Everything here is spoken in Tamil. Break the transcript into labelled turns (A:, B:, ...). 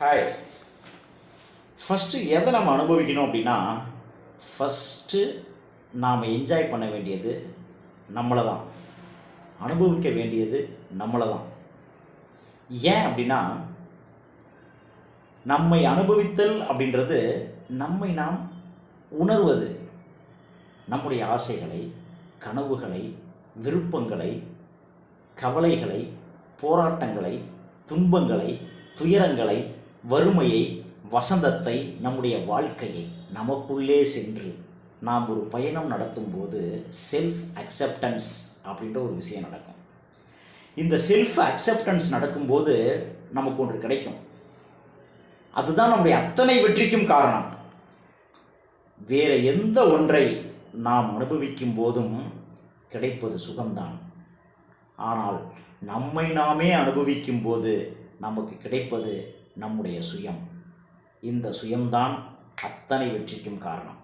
A: ஹாய். ஃபஸ்ட்டு எதை நம்ம அனுபவிக்கணும் அப்படின்னா, ஃபஸ்ட்டு நாம் என்ஜாய் பண்ண வேண்டியது நம்மளை தான். அனுபவிக்க வேண்டியது நம்மளை தான். ஏன் அப்படின்னா, நம்மை அனுபவித்தல் அப்படின்றது நம்மை நாம் உணர்வது. நம்முடைய ஆசைகளை, கனவுகளை, விருப்பங்களை, கவலைகளை, போராட்டங்களை, துன்பங்களை, துயரங்களை, வறுமையை, வசந்தத்தை, நம்முடைய வாழ்க்கையை நமக்குள்ளே சென்று நாம் ஒரு பயணம் நடத்தும்போது செல்ஃப் அக்செப்டன்ஸ் அப்படின்ற ஒரு விஷயம் நடக்கும். இந்த செல்ஃப் அக்செப்டன்ஸ் நடக்கும்போது நமக்கு ஒன்று கிடைக்கும். அதுதான் நம்முடைய அத்தனை வெற்றிக்கும் காரணம். வேறு எந்த ஒன்றை நாம் அனுபவிக்கும் போதும் கிடைப்பது சுகம்தான். ஆனால் நம்மை நாமே அனுபவிக்கும் போது நமக்கு கிடைப்பது நம்முடைய சுயம். இந்த சுயம்தான் அத்தனை வெற்றிக்கும் காரணம்.